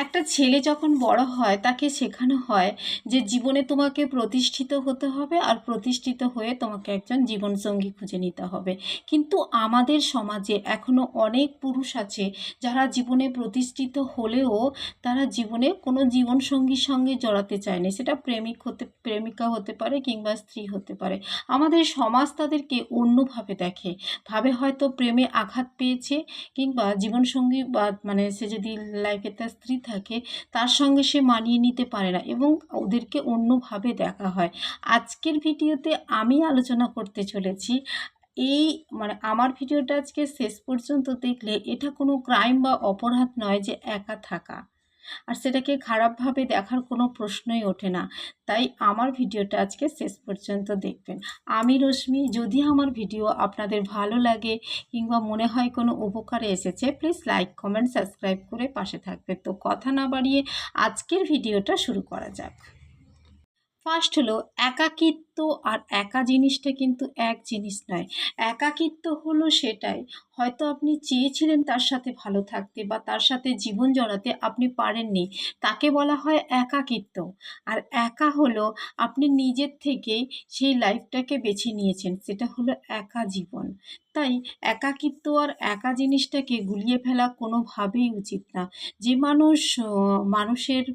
একটা ছেলে যখন বড় হয় তাকে শেখানো হয় যে জীবনে তোমাকে প্রতিষ্ঠিত হতে হবে, আর প্রতিষ্ঠিত হয়ে তোমাকে একজন জীবনসঙ্গী খুঁজে নিতে হবে। কিন্তু আমাদের সমাজে এখনও অনেক পুরুষ আছে যারা জীবনে প্রতিষ্ঠিত হলেও তারা জীবনে কোনো জীবনসঙ্গীর সঙ্গে জড়াতে চায় না। সেটা প্রেমিকা হতে পারে কিংবা স্ত্রী হতে পারে। আমাদের সমাজ তাদেরকে অন্যভাবে দেখে, ভাবে হয়তো প্রেমে আঘাত পেয়েছে কিংবা জীবনসঙ্গী বা মানে সে যদি লাইফে তার স্ত্রী থাকে তার সঙ্গে সে মানিয়ে নিতে পারে না এবং ওদেরকে অন্যভাবে দেখা হয়। আজকের ভিডিওতে আমি আলোচনা করতে চলেছি এই মানে আমার ভিডিওটা আজকে শেষ পর্যন্ত দেখলে এটা কোনো ক্রাইম বা অপরাধ নয় যে একা থাকা, আর সেটাকে খারাপভাবে দেখার কোনো প্রশ্নই ওঠে না। তাই আমার ভিডিওটা আজকে শেষ পর্যন্ত দেখবেন। আমি রশ্মি। যদি আমার ভিডিও আপনাদের ভালো লাগে কিংবা মনে হয় কোনো উপকারে এসেছে, প্লিজ লাইক কমেন্ট সাবস্ক্রাইব করে পাশে থাকবে। তো কথা না বাড়িয়ে আজকের ভিডিওটা শুরু করা যাক। ফার্স্ট হলো একাকিত্ব। আর একা জিনিসটা কিন্তু এক জিনিস নয়। একাকিত্ব হলো সেটাই, হয়তো আপনি চেয়েছিলেন তার সাথে ভালো থাকতে বা তার সাথে জীবন জড়াতে, আপনি পারেননি, তাকে বলা হয় একাকিত্ব। আর একা হলো আপনি নিজের থেকেই সেই লাইফটাকে বেছে নিয়েছেন, সেটা হলো একা জীবন। তাই একাকিত্ব আর একা জিনিসটাকে গুলিয়ে ফেলা কোনোভাবেই উচিত না। যে মানুষ মানুষের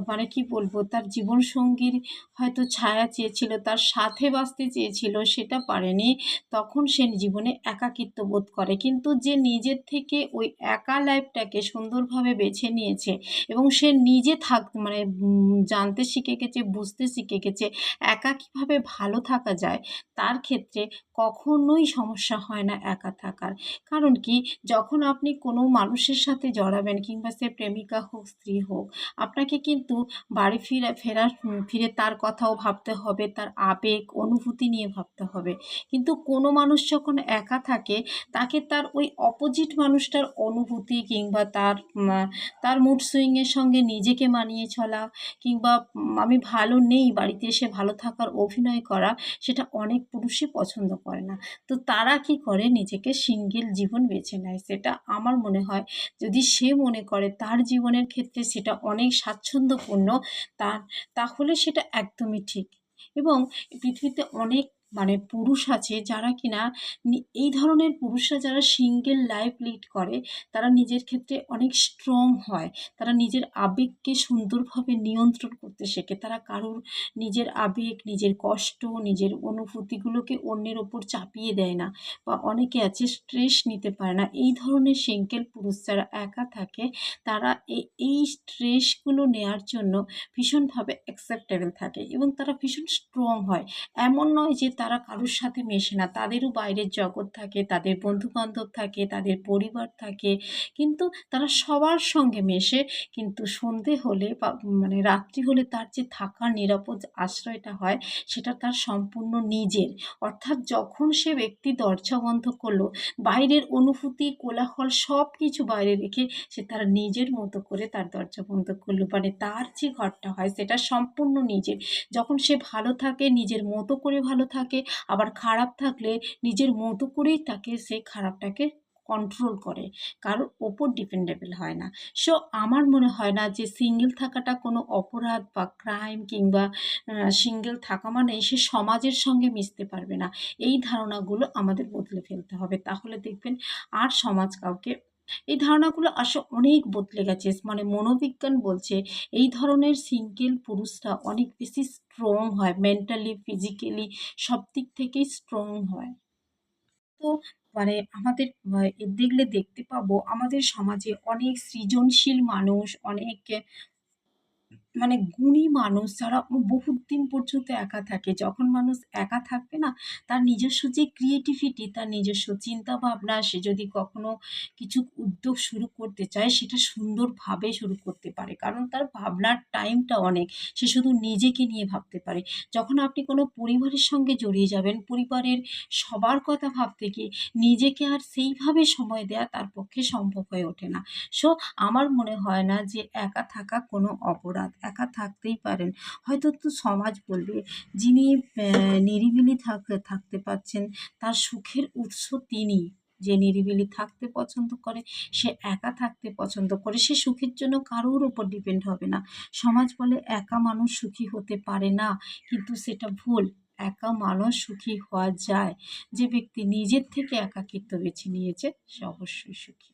মানে কি বলবো, তার জীবনসঙ্গীর হয়তো ছায়া চেয়েছিল, তার সাথে বাঁচতে চেয়েছিল, সেটা পারেনি, তখন সে জীবনে একাকিত্ব বোধ করে। কিন্তু যে নিজের থেকে ওই একা লাইফটাকে সুন্দরভাবে বেছে নিয়েছে এবং সে নিজে মানে জানতে শিখে গেছে, বুঝতে শিখে গেছে একা কীভাবে ভালো থাকা যায়, তার ক্ষেত্রে কখনোই সমস্যা হয় না একা থাকার। কারণ কি, যখন আপনি কোনো মানুষের সাথে জড়াবেন কিংবা সে প্রেমিকা হোক স্ত্রী হোক, আপনাকে কিন্তু বাড়ি ফিরে তার কথাও ভাবতে হবে, তার আবেগ অনুভূতি নিয়ে ভাবতে হবে। কিন্তু কোনো মানুষ যখন একা থাকে তাকে তার ওই অপোজিট মানুষটার অনুভূতি কিংবা তার মুড সুইংয়ের সঙ্গে নিজেকে মানিয়ে চলা কিংবা আমি ভালো নেই বাড়িতে এসে ভালো থাকার অভিনয় করা, সেটা অনেক পুরুষই পছন্দ করে না। তো তারা কি করে, নিজেকে সিঙ্গেল জীবন বেছে নেয়। সেটা আমার মনে হয়, যদি সে মনে করে তার জীবনের ক্ষেত্রে সেটা অনেক স্বাচ্ছন্দ্যপূর্ণ, তার তাহলে সেটা একদমই ঠিক। এবং পৃথিবীতে অনেক মানে পুরুষ আছে যারা কিনা এই ধরনের পুরুষরা যারা সিঙ্গেল লাইফ লিড করে, তারা নিজের ক্ষেত্রে অনেক স্ট্রং হয়। তারা নিজের আবেগকে সুন্দরভাবে নিয়ন্ত্রণ করতে শেখে। তারা কারোর নিজের আবেগ, নিজের কষ্ট, নিজের অনুভূতিগুলোকে অন্যের ওপর চাপিয়ে দেয় না। বা অনেকে আছে স্ট্রেস নিতে পারে না। এই ধরনের সিঙ্গেল পুরুষ যারা একা থাকে, তারা এই স্ট্রেসগুলো নেয়ার জন্য ভীষণভাবে অ্যাকসেপ্টেবল থাকে এবং তারা ভীষণ স্ট্রং হয়। এমন নয় যে তারা কারোর সাথে মেশে না, তাদেরও বাইরের জগৎ থাকে, তাদের বন্ধুবান্ধব থাকে, তাদের পরিবার থাকে, কিন্তু তারা সবার সঙ্গে মেশে। কিন্তু সন্ধে হলে বা মানে রাত্রি হলে তার যে থাকার নিরাপদ আশ্রয়টা হয়, সেটা তার সম্পূর্ণ নিজের। অর্থাৎ যখন সে ব্যক্তি দরজা বন্ধ করলো, বাইরের অনুভূতি কোলাহল সব কিছু বাইরে রেখে সে তার নিজের মতো করে তার দরজা বন্ধ করলো, মানে তার যে ঘরটা হয় সেটা সম্পূর্ণ নিজের। যখন সে ভালো থাকে নিজের মতো করে ভালো থাকে, আবার খারাপ থাকলে নিজের মতো করেই তাকে সে খারাপটাকে কন্ট্রোল করে, কারোর ওপর ডিপেন্ডেবল হয় না। সো আমার মনে হয় না যে সিঙ্গেল থাকাটা কোনো অপরাধ বা ক্রাইম কিংবা সিঙ্গেল থাকা মানে সে সমাজের সঙ্গে মিশতে পারবে না। এই ধারণাগুলো আমাদের বদলে ফেলতে হবে, তাহলে দেখবেন আর সমাজ কাউকে এই ধারণাগুলো আসলে অনেক বদলে গেছে। মানে মনোবিজ্ঞান বলছে এই ধরনের সিঙ্গেল পুরুষরা অনেক বেশি স্ট্রং হয়, মেন্টালি, ফিজিক্যালি সব দিক থেকেই স্ট্রং হয়। তো মানে আমাদের দেখলে দেখতে পাবো আমাদের সমাজে অনেক সৃজনশীল মানুষ, অনেক মানে গুণী মানুষ যারা বহুত দিন পর্যন্ত একা থাকে। যখন মানুষ একা থাকবে না, তার নিজস্ব যে ক্রিয়েটিভিটি, তার নিজস্ব চিন্তাভাবনা, সে যদি কখনো কিছু উদ্যোগ শুরু করতে চায় সেটা সুন্দরভাবে শুরু করতে পারে। কারণ তার ভাবনার টাইমটা অনেক। সে শুধু নিজেকে নিয়ে ভাবতে পারে। যখন আপনি কোনো পরিবারের সঙ্গে জড়িয়ে যাবেন, পরিবারের সবার কথা ভাবতে গিয়ে নিজেকে আর সেইভাবে সময় দেয়া তার পক্ষে সম্ভব হয়ে ওঠে না। সো আমার মনে হয় না যে একা থাকা কোনো অপরাধ। একা থাকতেই পারেন। হয়তো তো সমাজ বলবে, যিনি নিরিবিলি থাকতে পারছেন তার সুখের উৎস তিনি। যে নিরিবিলি থাকতে পছন্দ করে, সে একা থাকতে পছন্দ করে, সে সুখের জন্য কারোর উপর ডিপেন্ড হবে না। সমাজ বলে একা মানুষ সুখী হতে পারে না, কিন্তু সেটা ভুল। একা মানুষ সুখী হওয়া যায়। যে ব্যক্তি নিজের থেকে একাকিত্ব বেছে নিয়েছে সে অবশ্যই সুখী।